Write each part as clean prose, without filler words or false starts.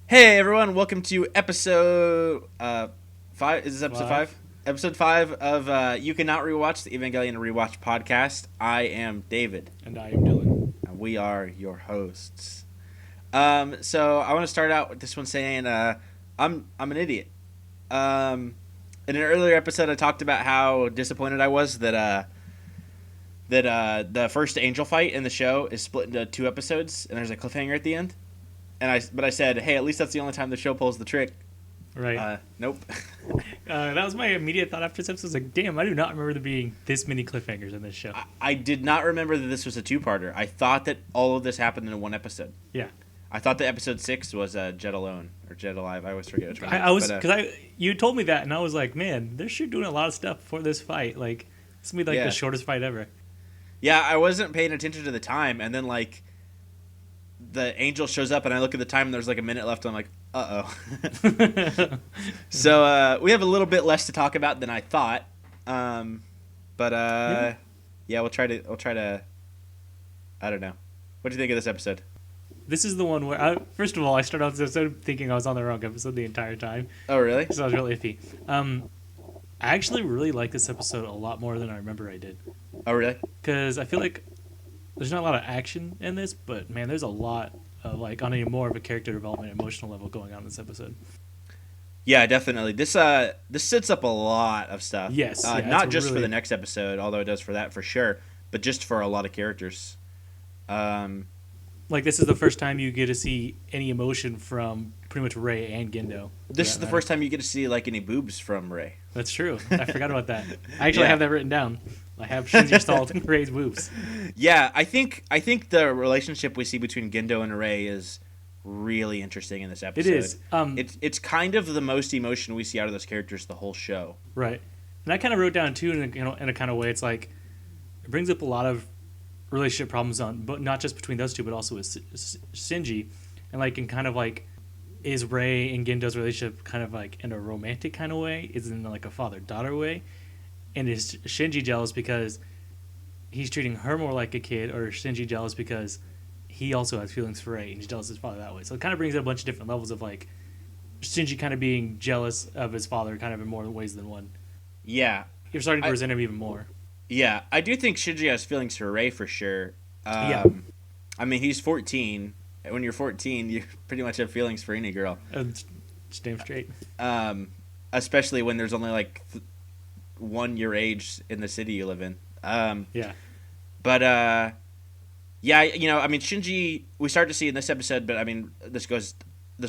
Hey everyone, welcome to episode 5. Is this episode 5? Episode 5 of You Cannot Rewatch, the Evangelion Rewatch podcast. I am David. And I am Dylan. And we are your hosts. So I want to start out with this one saying I'm an idiot. In an earlier episode I talked about how disappointed I was that the first angel fight in the show is split into 2 episodes and there's a cliffhanger at the end. But I said, hey, at least that's the only time the show pulls the trick. Right. Nope. That was my immediate thought after this episode. I was like, damn, I do not remember there being this many cliffhangers in this show. I did not remember that this was a 2-parter. I thought that all of this happened in one episode. Yeah. I thought that episode 6 was Jet Alone or Jet Alive. I always forget which one. You told me that, and I was like, man, they're sure doing a lot of stuff before this fight. Like, this will be the shortest fight ever. Yeah, I wasn't paying attention to the time, and then the angel shows up, and I look at the time, and there's a minute left. And I'm like, uh-oh. So we have a little bit less to talk about than I thought. Yeah, we'll try to. I don't know. What do you think of this episode? This is the one where, first of all, I started off this episode thinking I was on the wrong episode the entire time. Oh, really? So I was really iffy. I actually really like this episode a lot more than I remember I did. Oh, really? Because I feel like there's not a lot of action in this, but man, there's a lot of on a more of a character development, emotional level going on in this episode. Yeah, definitely. This sets up a lot of stuff. Yes, not just for the next episode, although it does for that for sure, but just for a lot of characters. This is the first time you get to see any emotion from pretty much Rei and Gendo. This is the first time you get to see any boobs from Rei. That's true. I forgot about that. I actually have that written down. I have Shinji Salt and Rei's boobs. Yeah, I think the relationship we see between Gendo and Rei is really interesting in this episode. It is. It's kind of the most emotion we see out of those characters the whole show. Right. And I kind of wrote down too in a kind of way. It's it brings up a lot of relationship problems but not just between those two, but also with Shinji, and is Rei and Gendo's relationship kind of in a romantic kind of way? Is it in a father-daughter way? And is Shinji jealous because he's treating her more like a kid, or is Shinji jealous because he also has feelings for Rei and he's jealous of his father that way? So it kind of brings up a bunch of different levels of Shinji kind of being jealous of his father kind of in more ways than one. Yeah. You're starting to resent him even more. Yeah, I do think Shinji has feelings for Rei for sure. Yeah. I mean, he's 14. When you're 14, you pretty much have feelings for any girl. It's damn straight. Especially when there's only 1 year age in the city you live in. Yeah. But yeah, I mean, Shinji, we start to see in this episode, but I mean, this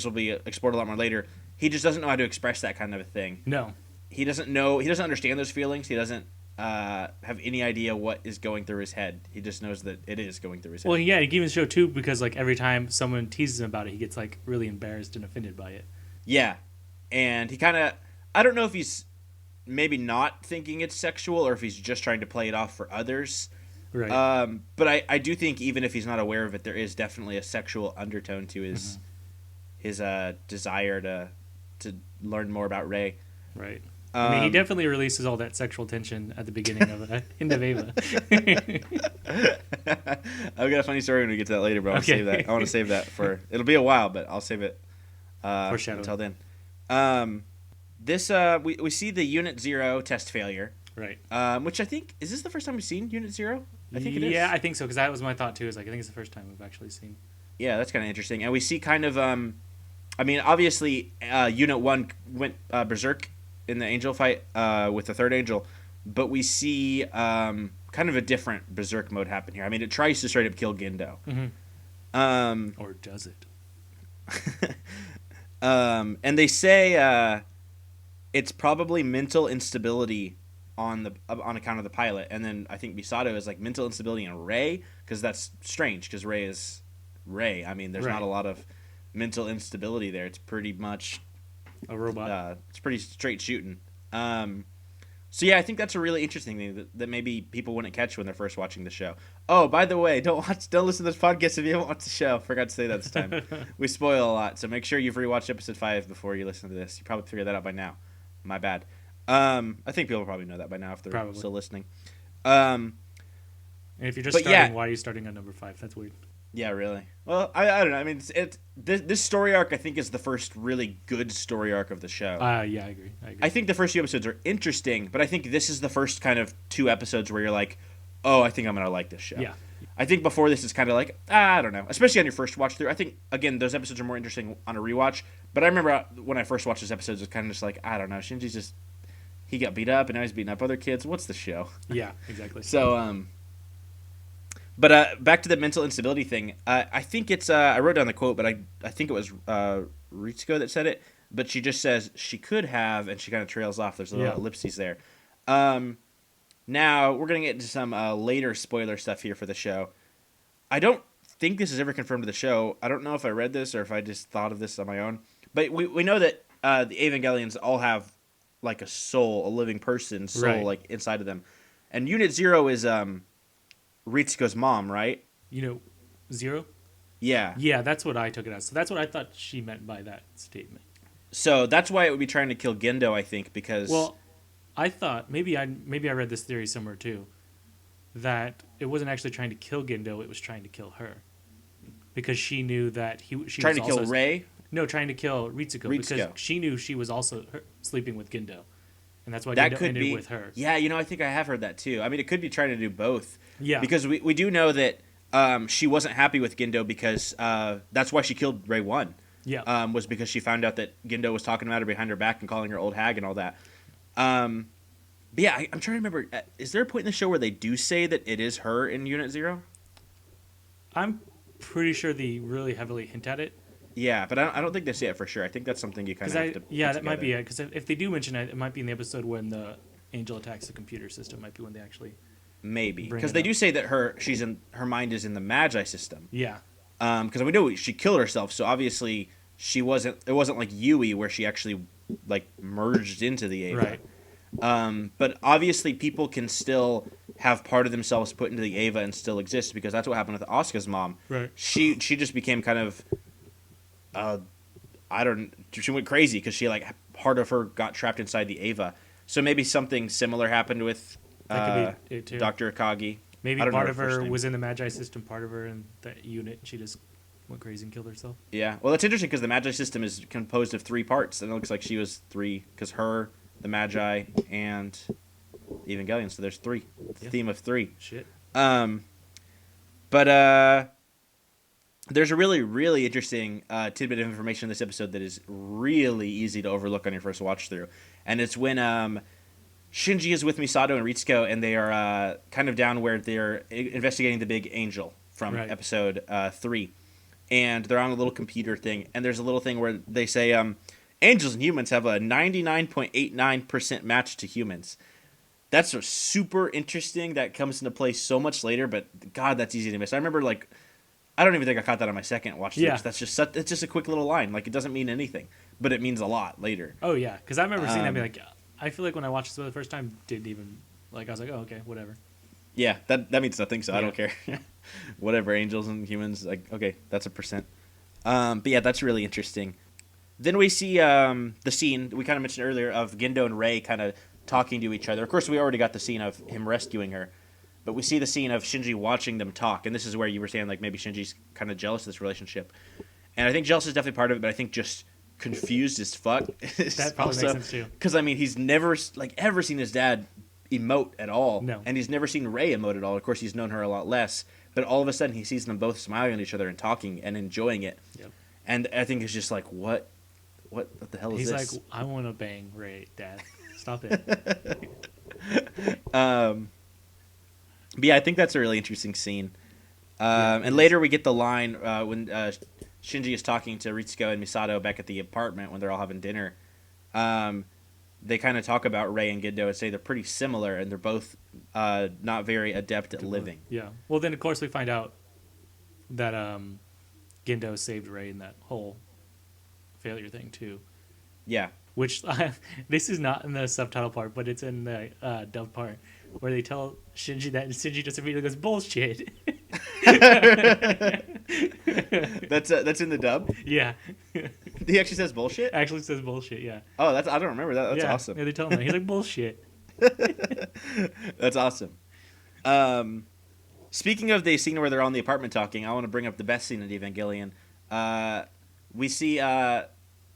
will be explored a lot more later. He just doesn't know how to express that kind of a thing. No. He doesn't understand those feelings. He doesn't have any idea what is going through his head. He just knows that it is going through his head. Well, yeah, he gave the show too because every time someone teases him about it, he gets really embarrassed and offended by it. Yeah, and he kind of, I don't know if he's maybe not thinking it's sexual or if he's just trying to play it off for others. Right. But I do think even if he's not aware of it, there is definitely a sexual undertone to his desire to learn more about Rei. Right. I mean, he definitely releases all that sexual tension at the beginning of End of Eva. I've got a funny story when we get to that later, but I'll save that. I want to save that for. It'll be a while, but I'll save it until then. We see the Unit 0 test failure. Right. Which I think is this the first time we've seen Unit 0? I think it is. Yeah, I think so because that was my thought too. I think it's the first time we've actually seen. Yeah, that's kind of interesting, and we see kind of. I mean, obviously, Unit 1 went berserk in the angel fight with the third angel, but we see kind of a different berserk mode happen here. I mean, it tries to straight up kill Gendo. Mm-hmm. Or does it? And they say it's probably mental instability on account of the pilot, and then I think Misato is mental instability in Rei, because that's strange because Rei is Rei. I mean, there's not a lot of mental instability there. It's pretty much a robot. It's pretty straight shooting. So yeah, I think that's a really interesting thing that maybe people wouldn't catch when they're first watching the show. Oh, by the way, don't listen to this podcast if you haven't watched the show. Forgot to say that this time. We spoil a lot, so make sure you've rewatched episode 5 before you listen to this. You probably figured that out by now. My bad. I think people probably know that by now if they're still listening. And if you're just starting, why are you starting on number 5? That's weird. Yeah, really. Well, I don't know. I mean, this story arc I think is the first really good story arc of the show. Yeah, I agree. I I agree. think the first few episodes are interesting, but I think this is the first kind of two episodes where you're like, oh, I think I'm gonna like this show. Yeah. I think before this is kind of like, I don't know, especially on your first watch through. I think again those episodes are more interesting on a rewatch. But I remember when I first watched those episodes, it was kind of just like, I don't know, Shinji's just he got beat up and now he's beating up other kids. What's the show? Yeah, exactly. So but back to the mental instability thing. I think it's I wrote down the quote, but I think it was Ritsuko that said it. But she just says she could have, and she kind of trails off. There's a little Yeah. ellipses there. Um, Now we're gonna get into some later spoiler stuff here for the show. I don't think this is ever confirmed to the show. I don't know if I read this or if I just thought of this on my own. But we know that the Evangelions all have like a soul, a living person's soul, Right. like inside of them. And Unit Zero is Ritsuko's mom, right? You know, Zero? Yeah. Yeah, that's what I took it as. So that's what I thought she meant by that statement. So that's why it would be trying to kill Gendo, I think, because Well, I thought maybe I read this theory somewhere too, that it wasn't actually trying to kill Gendo, it was trying to kill her, because she knew that she trying was to kill also, Rei. No, trying to kill Ritsuko, because Ritsuko. she knew she was also sleeping with Gendo, and that's why That Gendo could ended be with her. Yeah, I think I have heard that too. I mean, it could be trying to do both. Yeah, Because we do know that she wasn't happy with Gendo because that's why she killed Rei 1. yeah, Was because she found out that Gendo was talking about her behind her back and calling her old hag and all that. But yeah, I'm trying to remember. Is there a point in the show where they do say that it is her in Unit Zero? I'm pretty sure they really heavily hint at it. Yeah, but I don't think they say it for sure. I think that's something you kind of have to. Yeah, put that might be together. it. Because if they do mention it, it might be in the episode when the angel attacks the computer system. Might be when they actually. Maybe Bring because it they up. do say that her mind is in the Magi system. Yeah, Because we know she killed herself, so obviously she wasn't. It wasn't like Yui where she actually like merged into the Ava. right. But obviously people can still have part of themselves put into the Ava and still exist because that's what happened with Asuka's mom. Right. She just became kind of, I don't. She went crazy because she like part of her got trapped inside the Ava. So maybe something similar happened with That could be it too. Dr. Akagi. Maybe I don't know part of her first her name. was in the Magi system, part of her in that unit. She just went crazy and killed herself. Yeah. Well, it's interesting because the Magi system is composed of 3 parts, and it looks like she was 3 because her, the Magi, and the Evangelion. So there's 3. It's a Yeah. theme of 3. Shit. But there's a really, really interesting tidbit of information in this episode that is really easy to overlook on your first watch through. And it's when Shinji is with Misato and Ritsuko, and they are kind of down where they're investigating the big angel from Right. episode 3. And they're on a little computer thing, and there's a little thing where they say angels and humans have a 99.89% match to humans. That's super interesting. That comes into play so much later, but God, that's easy to miss. I remember I don't even think I caught that on my second watch. Yeah. That's just it's just a quick little line. Like it doesn't mean anything, but it means a lot later. Oh yeah, because I remember seeing that and be like, I feel like when I watched this for the first time, didn't even like. I was like, oh okay, whatever. Yeah, that means nothing. So I Yeah. don't care. Whatever, angels and humans. Like okay, that's a percent. But yeah, that's really interesting. Then we see the scene we kind of mentioned earlier of Gendo and Rei kind of talking to each other. Of course, we already got the scene of him rescuing her, but we see the scene of Shinji watching them talk, and this is where you were saying like maybe Shinji's kind of jealous of this relationship, and I think jealous is definitely part of it, but I think just confused as fuck. That probably makes sense too. Because I mean, he's never ever seen his dad emote at all, No. and he's never seen Rei emote at all. Of course, he's known her a lot less, but all of a sudden he sees them both smiling at each other and talking and enjoying it, Yep. and I think it's just like what the hell is He's this? like, I want to bang Ray, Dad. Stop it. But yeah, I think that's a really interesting scene. Yeah, it And is. later we get the line when Shinji is talking to Ritsuko and Misato back at the apartment when they're all having dinner. They kind of talk about Rei and Gendo and say they're pretty similar and they're both not very adept at living. Yeah. Well, then of course we find out that Gendo saved Ray in that whole failure thing too. Yeah. Which this is not in the subtitle part, but it's in the dub part where they tell Shinji that, and Shinji just immediately goes bullshit. That's in the dub. Yeah, He actually says bullshit. actually says bullshit. Yeah. Oh, I don't remember that. That's yeah. awesome. Yeah, they tell him that. He's like bullshit. That's awesome. Speaking of the scene where they're all in the apartment talking, I want to bring up the best scene in Evangelion. We see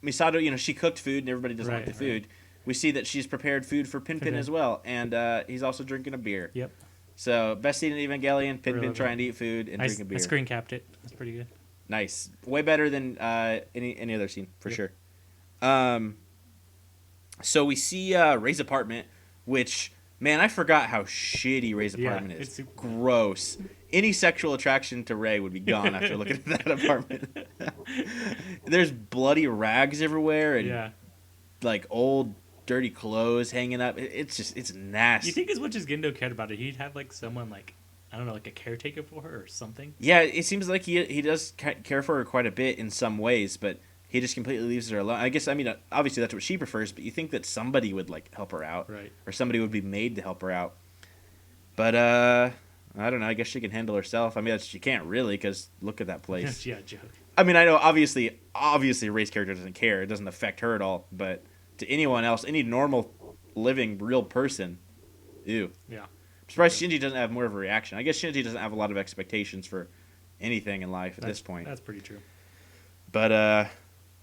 Misato, she cooked food and everybody doesn't like Right, the right. food. We see that she's prepared food for Pinpin Pinpin. as well, and he's also drinking a beer. Yep. So, best scene in Evangelion, Really Pinpin trying to eat food and I drinking beer. screen capped it. That's pretty good. Nice. Way better than any other scene, for Yep. sure. So we see Ray's apartment, which, man, I forgot how shitty Ray's apartment is. It's super- Gross. Any sexual attraction to Ray would be gone after looking at that apartment. There's bloody rags everywhere and Yeah. like old dirty clothes hanging up. It's nasty. You think as much as Gendo cared about it, he'd have like someone like, I don't know, like a caretaker for her or something? Yeah, it seems like he does care for her quite a bit in some ways, but he just completely leaves her alone. I guess, I mean, obviously that's what she prefers, but you think that somebody would like help her out, Right. or somebody would be made to help her out. But I don't know. I guess she can handle herself. I mean, she can't really, because look at that place. Yeah, joke. I mean, I know obviously Ray's character doesn't care. It doesn't affect her at all. But to anyone else, any normal, living, real person, ew. Yeah. I'm surprised Shinji doesn't have more of a reaction. I guess Shinji doesn't have a lot of expectations for anything in life at this point. That's pretty true. But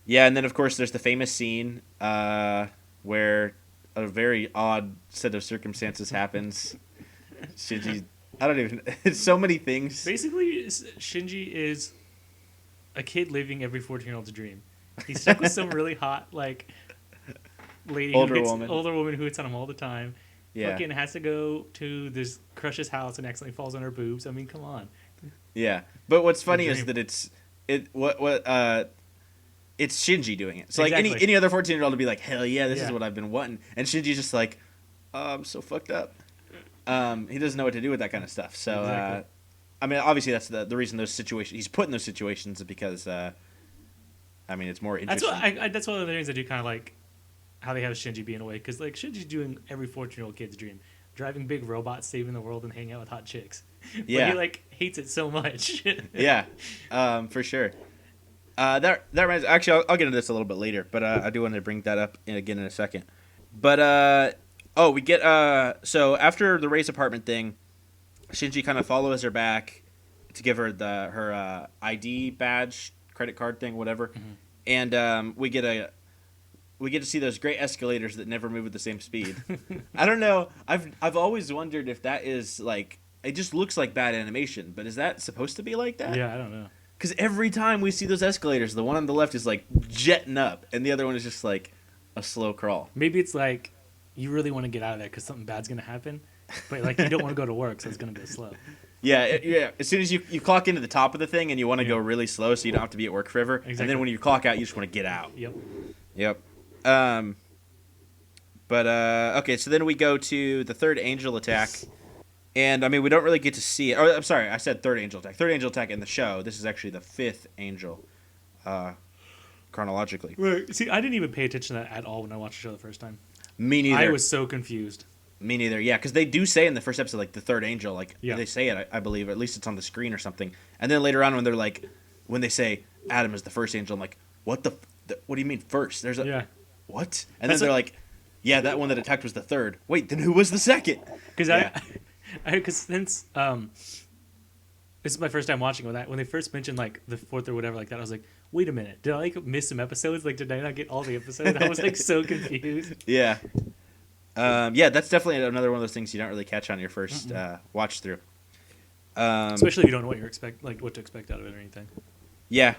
yeah, and then of course there's the famous scene where a very odd set of circumstances happens. Shinji, I don't even. It's so many things. Basically, Shinji is a kid living every 14-year-old's dream. He's stuck with some really hot, like, older woman who hits on him all the time. Yeah, Fucking has to go to this crush's house and accidentally falls on her boobs. I mean, come on. yeah. But what's funny is dream. that it's Shinji doing it. So like Exactly. any other 14-year-old would be like, hell yeah, this is Yeah. what I've been wanting, and Shinji's just like, oh, I'm so fucked up. He doesn't know what to do with that kind of stuff. So Exactly. I mean, obviously that's the reason those situations he's put in those situations is because I mean it's more That's interesting. what that's one of the things I do kind of like how they have Shinji be in a way, because like Shinji's doing every 14-year-old kid's dream, driving big robots, saving the world, and hanging out with hot chicks. Yeah. But he like hates it so much. Yeah, for sure. That reminds. Actually, I'll get into this a little bit later, but I do want to bring that up again in a second. But we get so after the Ray's apartment thing, Shinji kind of follows her back to give her her ID badge, credit card thing, whatever, and we get to see those great escalators that never move at the same speed. I don't know. I've always wondered if that is like, it just looks like bad animation, but is that supposed to be like that? Yeah, I don't know. Because every time we see those escalators, the one on the left is like jetting up, and the other one is just like a slow crawl. Maybe it's like you really want to get out of there because something bad's gonna happen, but like you don't want to go to work, so it's gonna go slow. Yeah, yeah. As soon as you clock into the top of the thing and you want to Yeah. go really slow, so you don't have to be at work forever, and Exactly. then when you clock out, you just want to get out. Yep. Yep. But okay, so then we go to the third angel attack, and I mean we don't really get to see it. Or I'm sorry, I said third angel attack. Third angel attack in the show. This is actually the fifth angel, chronologically. Right. See, I didn't even pay attention to that at all when I watched the show the first time. Me neither. I was so confused. Me neither. Yeah, because they do say in the first episode like the third angel, like Yeah. they say it. I believe at least it's on the screen or something. And then later on when they're like, when they say Adam is the first angel, I'm like, what what do you mean first? There's a Yeah. what? And That's then they're like, yeah, that one that attacked was the third. Wait, then who was the second? Because Yeah. because since this is my first time watching when they first mentioned like the fourth or whatever like that, I was like, wait a minute, did I like miss some episodes? Like, did I not get all the episodes? I was like so confused. Yeah. Yeah, that's definitely another one of those things you don't really catch on your first watch through. Especially if you don't know what what to expect out of it or anything. Yeah.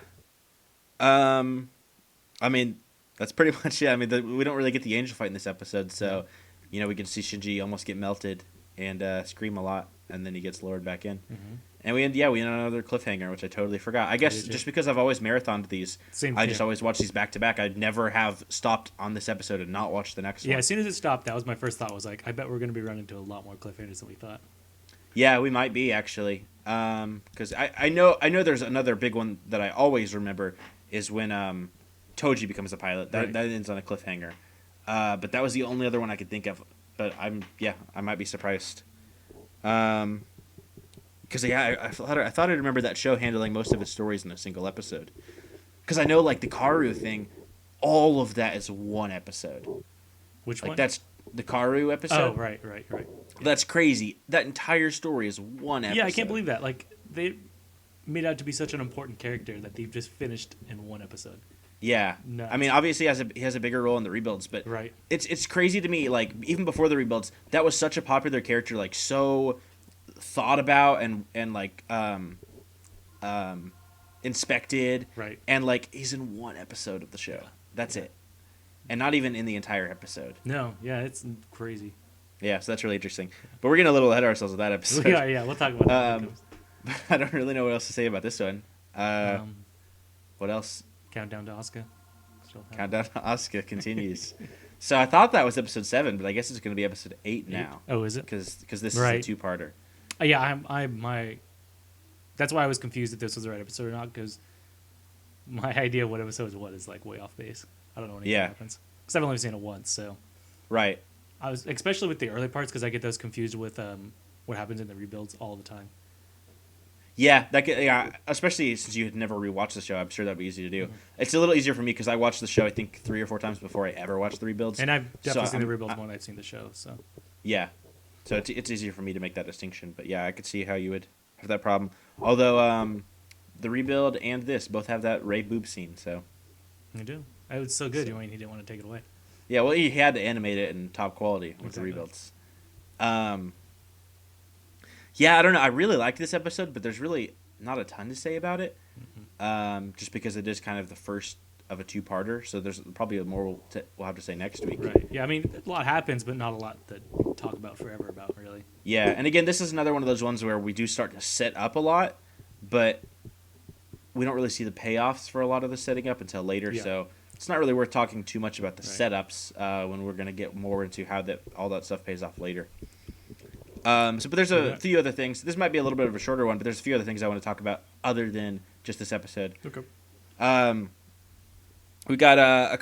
I mean, that's pretty much it. I mean, we don't really get the angel fight in this episode, so we can see Shinji almost get melted and scream a lot, and then he gets lowered back in. Mm-hmm. And we end another cliffhanger, which I totally forgot. I guess just because I've always marathoned these, I just always watch these back to back. I'd never have stopped on this episode and not watched the next one. Yeah, as soon as it stopped, that was my first thought. Was like, I bet we're going to be running into a lot more cliffhangers than we thought. Yeah, we might be actually, because I know there's another big one that I always remember is when Toji becomes a pilot. That ends on a cliffhanger. But that was the only other one I could think of. But I might be surprised. Because I thought I remember that show handling most of its stories in a single episode. Because I know like the Karu thing, all of that is one episode. Which Like one? that's the Karu episode. Oh, right. Yeah. That's crazy. That entire story is one episode. Yeah, I can't believe that. Like, they made out to be such an important character that they've just finished in one episode. Yeah, Nuts. I mean, obviously he has a bigger role in the rebuilds, but Right. it's crazy to me. Like even before the rebuilds, that was such a popular character, like so thought about and like inspected, Right. and like he's in one episode of the show. That's it, and not even in the entire episode. No, yeah, it's crazy. Yeah, so that's really interesting. But we're getting a little ahead of ourselves with that episode. Yeah, we'll talk about that. I don't really know what else to say about this one. What else? Countdown to Asuka. Countdown to Asuka continues. So I thought that was episode 7, but I guess it's going to be episode 8 now. Oh, is it? Because this Right. is a 2-parter. Yeah, that's why I was confused if this was the right episode or not, because my idea of what episode is what is like way off base. I don't know when anything happens. Because I've only seen it once, so. Right. I was, especially with the early parts, because I get those confused with what happens in the rebuilds all the time. Yeah, especially since you had never rewatched the show, I'm sure that'd be easy to do. Mm-hmm. It's a little easier for me because I watched the show I think 3 or 4 times before I ever watched the rebuilds. And I've definitely So seen the rebuilds more than I've seen the show, so. Yeah, so it's easier for me to make that distinction. But yeah, I could see how you would have that problem. Although the rebuild and this both have that Ray boob scene, so. You do. It was so good, he didn't want to take it away. Yeah, well, he had to animate it in top quality with the Exactly. rebuilds. Yeah, I don't know. I really liked this episode, but there's really not a ton to say about it. Just because it is kind of the first of a 2-parter, so there's probably more we'll have to say next week. Right. Yeah, I mean, a lot happens, but not a lot to talk about forever about, really. Yeah, and again, this is another one of those ones where we do start to set up a lot, but we don't really see the payoffs for a lot of the setting up until later, Yeah. so it's not really worth talking too much about the Right. setups when we're going to get more into how all that stuff pays off later. But there's a few other things. This might be a little bit of a shorter one, but there's a few other things I want to talk about other than just this episode. Okay. We got a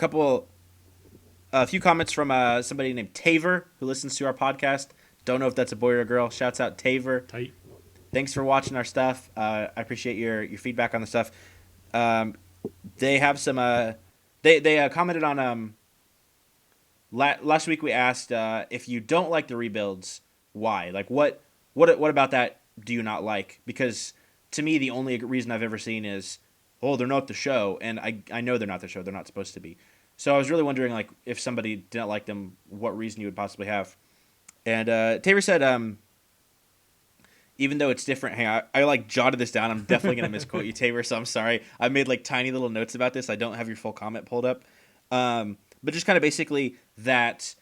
few comments from somebody named Taver who listens to our podcast. Don't know if that's a boy or a girl. Shouts out Taver. Tight. Thanks for watching our stuff. I appreciate your feedback on the stuff. They have some. They commented on. Last week we asked if you don't like the rebuilds, why? Like what about that do you not like? Because to me the only reason I've ever seen is, oh, they're not the show, and I know they're not the show. They're not supposed to be. So I was really wondering, like, if somebody didn't like them, what reason you would possibly have. And Taver said, even though it's different, hang on, I like jotted this down. I'm definitely gonna misquote you, Taver. So I'm sorry. I made like tiny little notes about this. I don't have your full comment pulled up, but just kind of basically that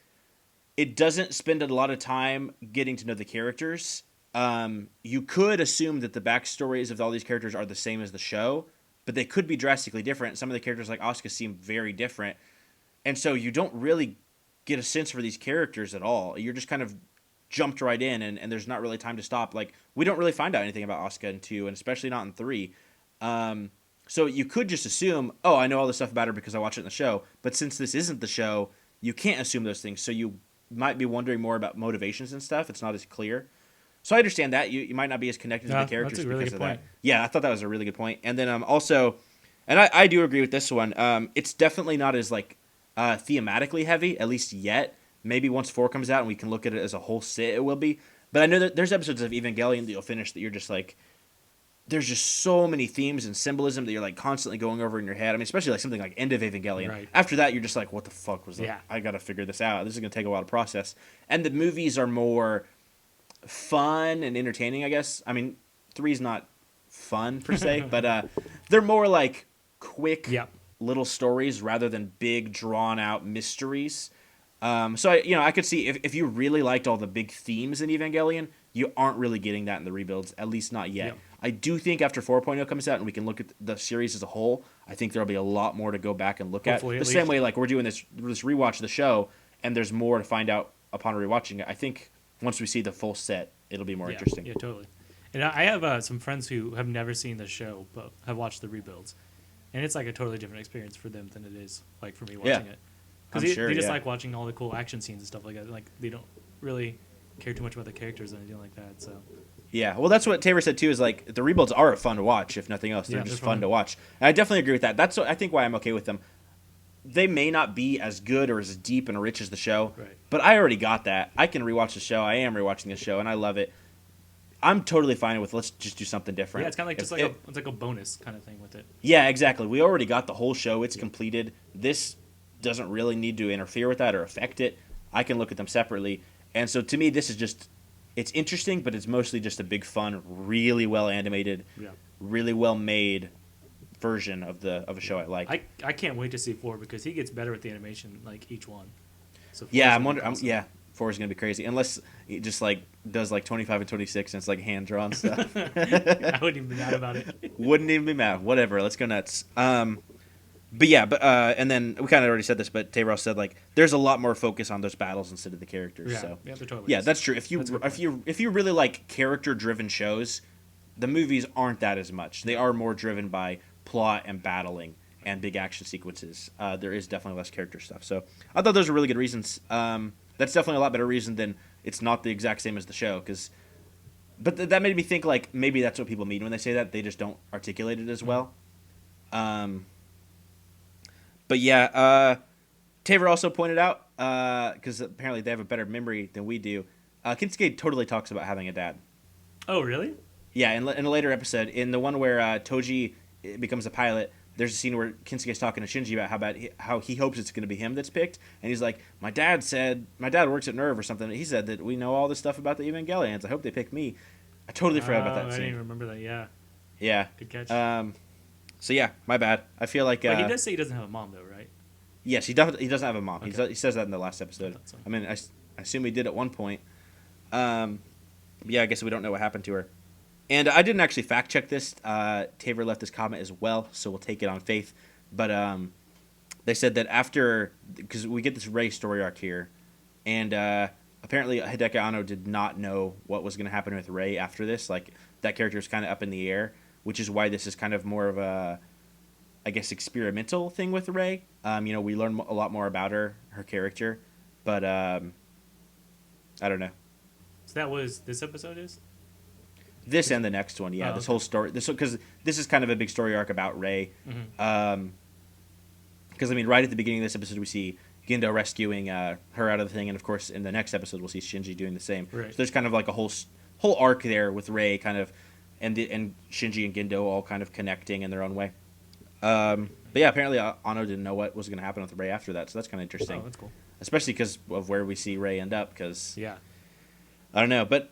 it doesn't spend a lot of time getting to know the characters. You could assume that the backstories of all these characters are the same as the show, but they could be drastically different. Some of the characters like Asuka seem very different. And so you don't really get a sense for these characters at all. You're just kind of jumped right in, and there's not really time to stop. Like, we don't really find out anything about Asuka in 2, and especially not in 3. So you could just assume, oh, I know all this stuff about her because I watch it in the show. But since this isn't the show, you can't assume those things. So you might be wondering more about motivations and stuff. It's not as clear. So I understand that. You might not be as connected to the characters that's a really because good of point. that. Yeah, I thought that was a really good point. And then also, and I do agree with this one, it's definitely not as like thematically heavy, at least yet. Maybe once 4 comes out and we can look at it as a whole sit, it will be. But I know that there's episodes of Evangelion that you'll finish that you're just like, there's just so many themes and symbolism that you're like constantly going over in your head. I mean, especially like something like End of Evangelion. Right. After that, you're just like, what the fuck was that? Yeah. I got to figure this out. This is going to take a while to process. And the movies are more fun and entertaining, I guess. I mean, 3's not fun per se, but they're more like quick little stories rather than big drawn out mysteries. So I could see if you really liked all the big themes in Evangelion, you aren't really getting that in the rebuilds, at least not yet. Yep. I do think after 4.0 comes out and we can look at the series as a whole, I think there'll be a lot more to go back and look Hopefully, at. at The same least. way like we're doing this rewatch of the show, and there's more to find out upon rewatching it. I think once we see the full set, it'll be more interesting. Yeah, totally. And I have some friends who have never seen the show but have watched the rebuilds, and it's like a totally different experience for them than it is like for me watching it. Because they just like watching all the cool action scenes and stuff like that. Like they don't really care too much about the characters or anything like that. So Yeah, well, that's what Taylor said too. Is like the rebuilds are fun to watch, if nothing else. They're just fun to watch, and I definitely agree with that. That's I think why I'm okay with them. they may not be as good or as deep and rich as the show, Right. but I already got that. I can rewatch the show. I am rewatching the show, and I love it. I'm totally fine with let's just do something different. Yeah, it's kind of like just If- it's like a bonus kind of thing with it. yeah, exactly. We already got the whole show. It's completed. This doesn't really need to interfere with that or affect it. I can look at them separately. And so to me, this is just, it's interesting, but it's mostly just a big fun, really well animated, Yeah. really well made version of a show I like. I can't wait to see 4 because he gets better with the animation like each one. So 4 Yeah, is I'm gonna be wondering. awesome. Yeah, 4 is gonna be crazy unless it just like does like 25 and 26 and it's like hand drawn stuff. I wouldn't even be mad about it. Wouldn't even be mad. Whatever. Let's go nuts. But yeah, and then we kind of already said this, but Tay Ross said like there's a lot more focus on those battles instead of the characters. Yeah, So yeah, there totally yeah, is. that's true. If That's a good if you really like character driven shows, the movies aren't that as much. They are more driven by plot and battling and big action sequences. There is definitely less character stuff. So I thought those were really good reasons. That's definitely a lot better reason than it's not the exact same as the show. But that made me think like maybe that's what people mean when they say that. They just don't articulate it as well. But yeah, Taver also pointed out, because apparently they have a better memory than we do, Kinsuke totally talks about having a dad. Oh, really? Yeah, in a later episode, in the one where Toji becomes a pilot, there's a scene where Kinsuke's talking to Shinji about how he hopes it's going to be him that's picked, and he's like, my dad works at Nerve or something. He said that we know all this stuff about the Evangelions. I hope they pick me. I totally forgot about that I scene. didn't even remember that. Yeah, Yeah. good catch. So yeah, my bad. I feel like. But he does say he doesn't have a mom, though, right? Yes, he doesn't have a mom. Okay. He says that in the last episode. thought so. I mean, I assume he did at one point. Yeah, I guess we don't know what happened to her. And I didn't actually fact check this. Taver left this comment as well, so we'll take it on faith. But they said that after, because we get this Rei story arc here, and apparently Hideki Anno did not know what was going to happen with Rei after this. Like, that character is kind of up in the air, which is why this is kind of more of a, I guess, experimental thing with Rei. We learn a lot more about her character, but I don't know. So that was this episode is. This and the next one, yeah. Oh, This okay. whole story, because this is kind of a big story arc about Rei. Mm-hmm. Because I mean, right at the beginning of this episode, we see Gendo rescuing her out of the thing, and of course, in the next episode, we'll see Shinji doing the same. Right. So there's kind of like a whole arc there with Rei, kind of, and Shinji and Gendo all kind of connecting in their own way. But yeah, apparently Anno didn't know what was going to happen with Rei after that, so that's kind of interesting. Oh, that's cool. Especially because of where we see Rei end up. Because Yeah. I don't know, but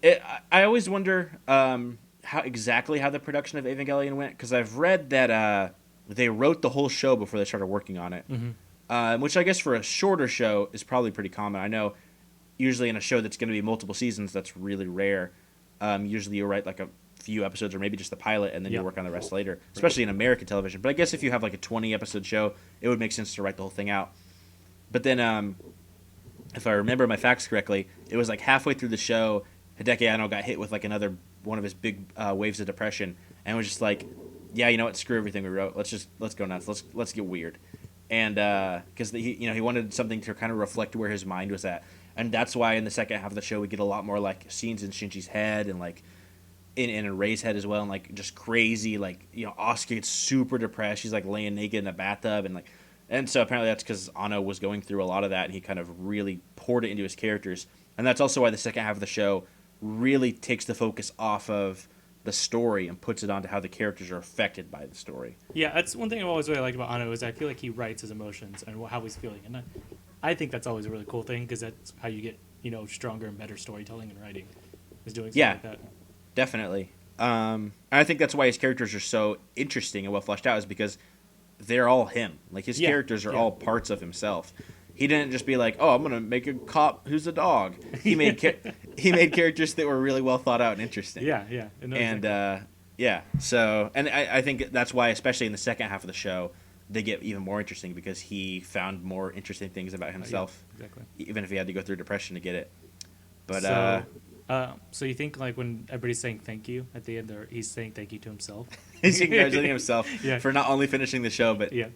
I always wonder how the production of Evangelion went, because I've read that they wrote the whole show before they started working on it, which I guess for a shorter show is probably pretty common. I know usually in a show that's going to be multiple seasons, that's really rare. Usually you write like a few episodes or maybe just the pilot, and then you work on the rest later, especially in American television. But I guess if you have like a 20-episode show, it would make sense to write the whole thing out. But then if I remember my facts correctly, it was like halfway through the show, Hideki Anno got hit with like another one of his big waves of depression, and was just like, yeah, you know what, screw everything we wrote. Let's go nuts. Let's get weird. And because he wanted something to kind of reflect where his mind was at, and that's why in the second half of the show we get a lot more like scenes in Shinji's head and like in Rei's head as well, and like just crazy, like, Asuka gets super depressed. She's like laying naked in a bathtub, and so apparently that's because Anno was going through a lot of that, and he kind of really poured it into his characters. And that's also why the second half of the show really takes the focus off of the story and puts it onto how the characters are affected by the story. Yeah, that's one thing I've always really liked about Anno is I feel like he writes his emotions and how he's feeling, and I think that's always a really cool thing because that's how you get stronger and better storytelling and writing is doing something like that. Definitely. And I think that's why his characters are so interesting and well fleshed out, is because they're all him. Like, his characters are all parts of himself. He didn't just be like, oh, I'm gonna make a cop who's a dog. He made he made characters that were really well thought out and interesting. Yeah. So, and I think that's why, especially in the second half of the show, they get even more interesting, because he found more interesting things about himself. Yeah, exactly. Even if he had to go through depression to get it. But so you think like when everybody's saying thank you at the end, he's saying thank you to himself? he's congratulating himself Yeah. for not only finishing the show, but Yeah.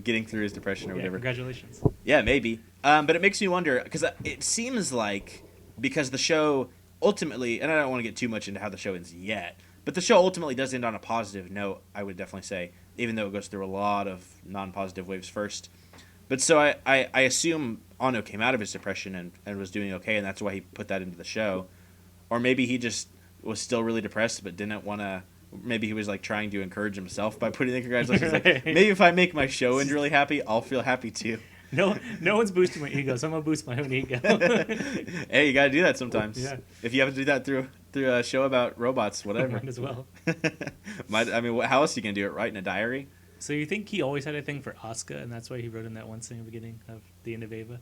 getting through his depression or whatever. Congratulations. Yeah, maybe. But it makes me wonder, because it seems like, because the show ultimately, and I don't want to get too much into how the show ends yet, but the show ultimately does end on a positive note, I would definitely say, even though it goes through a lot of non-positive waves first. But so I assume Ano came out of his depression and was doing okay, and that's why he put that into the show. Or maybe he just was still really depressed but didn't want to. Maybe he was like trying to encourage himself by putting the congratulations. Like maybe if I make my show end really happy, I'll feel happy too. No one's boosting my ego, so I'm gonna boost my own ego. Hey, you gotta do that sometimes. Yeah. If you have to do that through a show about robots, whatever. Might as well. I mean, how else are you gonna do it? Write in a diary? So you think he always had a thing for Asuka, and that's why he wrote in that one scene at the beginning of the end of Eva?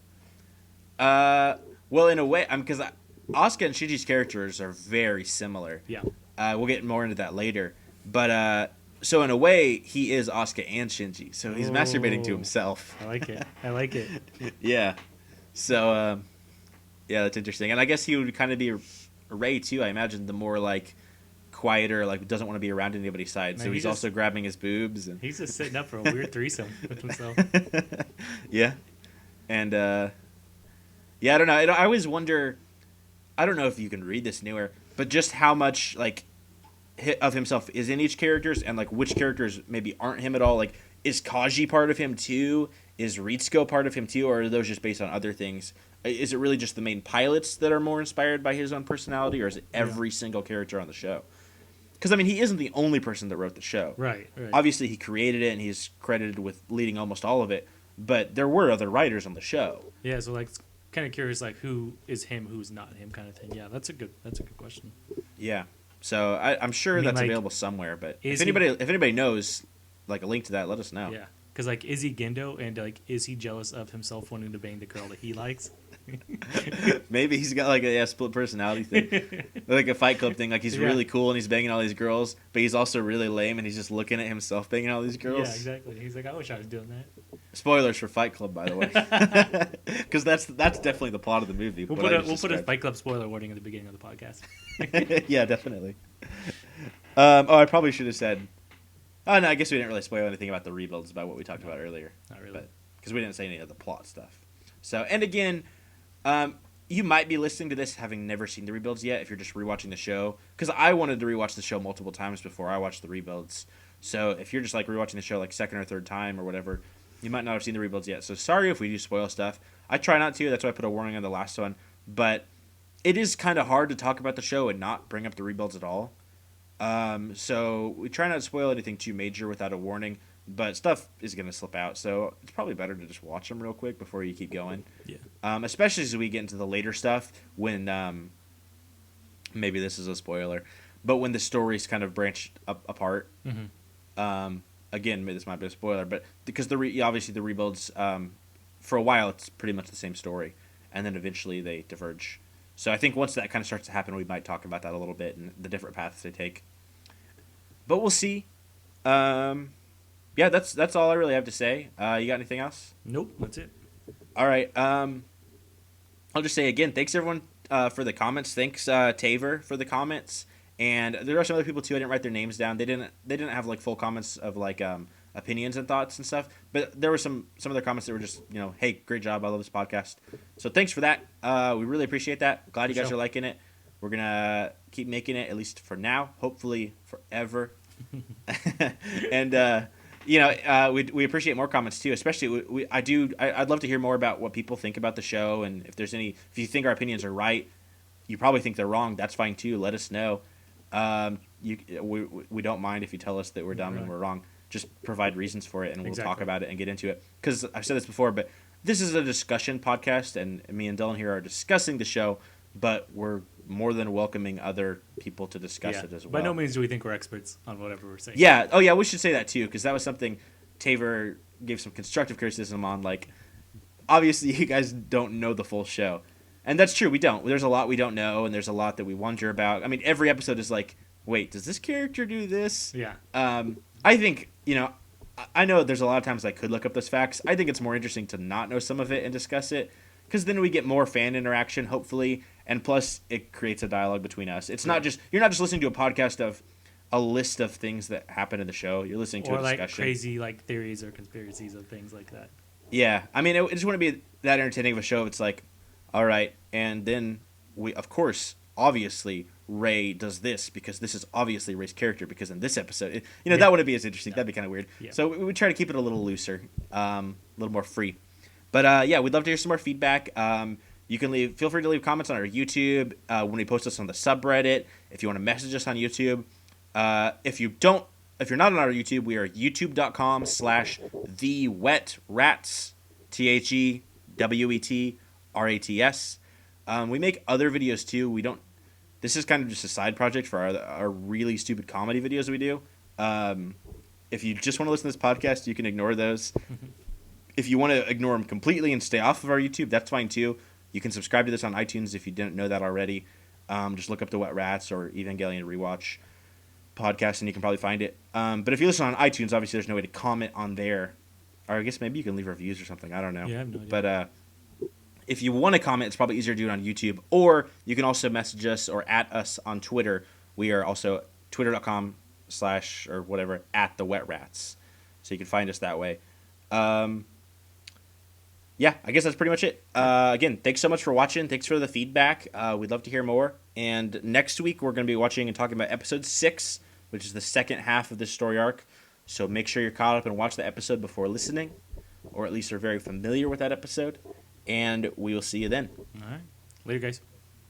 Well, in a way, because Asuka and Shinji's characters are very similar. Yeah. We'll get more into that later. But so in a way, he is Asuka and Shinji. So he's masturbating to himself. I like it. Yeah. So yeah, that's interesting. And I guess he would kind of be Rey too. I imagine the more like quieter, like doesn't want to be around anybody's side. Man, so he's also grabbing his boobs. And he's just sitting up for a weird threesome with himself. Yeah. And yeah, I don't know. I always wonder. I don't know if you can read this anywhere, but just how much like of himself is in each characters, and like which characters maybe aren't him at all. Like, is Kaji part of him too? Is Ritsuko part of him too, or are those just based on other things? Is it really just the main pilots that are more inspired by his own personality, or is it every single character on the show? Because I mean, he isn't the only person that wrote the show. Right. Obviously, he created it, and he's credited with leading almost all of it. But there were other writers on the show. Yeah. So like, kind of curious, like who is him, who's not him, kind of thing. Yeah, that's a good question. Yeah. So I'm sure that's like, available somewhere. But if he- anybody knows, like a link to that, let us know. Yeah. Because like, is he Gendo, and like, is he jealous of himself wanting to bang the girl that he likes? Maybe he's got like a split personality thing, like a Fight Club thing. Like he's really cool and he's banging all these girls, but he's also really lame and he's just looking at himself banging all these girls. Yeah, exactly. He's like, I wish I was doing that. Spoilers for Fight Club, by the way, because that's definitely the plot of the movie. We'll put a Fight Club spoiler warning at the beginning of the podcast. Yeah, definitely. I probably should have said. Oh no, I guess we didn't really spoil anything about the rebuilds about what we talked about earlier. Not really, because we didn't say any of the plot stuff. So, and again, you might be listening to this having never seen the rebuilds yet if you're just rewatching the show. Because I wanted to rewatch the show multiple times before I watched the rebuilds. So if you're just like rewatching the show like second or third time or whatever, you might not have seen the rebuilds yet. So sorry if we do spoil stuff. I try not to. That's why I put a warning on the last one. But it is kind of hard to talk about the show and not bring up the rebuilds at all. So we try not to spoil anything too major without a warning. But stuff is going to slip out, so it's probably better to just watch them real quick before you keep going. Yeah. Especially as we get into the later stuff, when maybe this is a spoiler, but when the stories kind of branch apart. Mm-hmm. Again, this might be a spoiler, but because obviously the rebuilds, for a while it's pretty much the same story, and then eventually they diverge. So I think once that kind of starts to happen, we might talk about that a little bit and the different paths they take. But we'll see. Yeah, that's all I really have to say. You got anything else? Nope, that's it. All right. I'll just say again, thanks everyone for the comments. Thanks Taver for the comments, and there are some other people too. I didn't write their names down. They didn't have like full comments of like opinions and thoughts and stuff. But there were some other comments that were just hey, great job. I love this podcast. So thanks for that. We really appreciate that. Glad you guys are liking it. We're gonna keep making it, at least for now. Hopefully forever. And. We appreciate more comments too. Especially, I'd love to hear more about what people think about the show, and if you think our opinions are right, you probably think they're wrong. That's fine too. Let us know. We don't mind if you tell us that we're dumb and we're wrong. Just provide reasons for it, and we'll talk about it and get into it. Because I've said this before, but this is a discussion podcast, and me and Dylan here are discussing the show, but we're more than welcoming other people to discuss it as well. By no means do we think we're experts on whatever we're saying. Yeah. Oh, yeah. We should say that too, because that was something Taver gave some constructive criticism on. Like, obviously, you guys don't know the full show, and that's true. We don't. There's a lot we don't know, and there's a lot that we wonder about. I mean, every episode is like, wait, does this character do this? Yeah. I think I know there's a lot of times I could look up those facts. I think it's more interesting to not know some of it and discuss it, because then we get more fan interaction, hopefully. And plus, it creates a dialogue between us. It's not just you're not just listening to a podcast of a list of things that happen in the show. You're listening to a discussion. Or like crazy like theories or conspiracies of things like that. Yeah, I mean, it just wouldn't be that entertaining of a show if it's like, all right, and then we, of course, obviously, Rey does this because this is obviously Rey's character because in this episode, that wouldn't be as interesting. That'd be kind of weird. Yeah. So we try to keep it a little looser, a little more free. But yeah, we'd love to hear some more feedback. You can feel free to leave comments on our YouTube when we post this on the subreddit. If you want to message us on YouTube, if you're not on our YouTube, we are youtube.com/thewet rats, THEWETRATS. We make other videos too. We don't. This is kind of just a side project for our really stupid comedy videos we do. If you just want to listen to this podcast, you can ignore those. If you want to ignore them completely and stay off of our YouTube, that's fine too. You can subscribe to this on iTunes if you didn't know that already. Just look up the Wet Rats or Evangelion Rewatch podcast, and you can probably find it. But if you listen on iTunes, obviously there's no way to comment on there. Or I guess maybe you can leave reviews or something. I don't know. Yeah, I have no idea. But if you want to comment, it's probably easier to do it on YouTube. Or you can also message us or at us on Twitter. We are also twitter.com/ or whatever at the Wet Rats. So you can find us that way. Yeah, I guess that's pretty much it. Again, thanks so much for watching. Thanks for the feedback. We'd love to hear more. And next week, we're going to be watching and talking about episode 6, which is the second half of this story arc. So make sure you're caught up and watch the episode before listening, or at least are very familiar with that episode. And we will see you then. All right. Later, guys.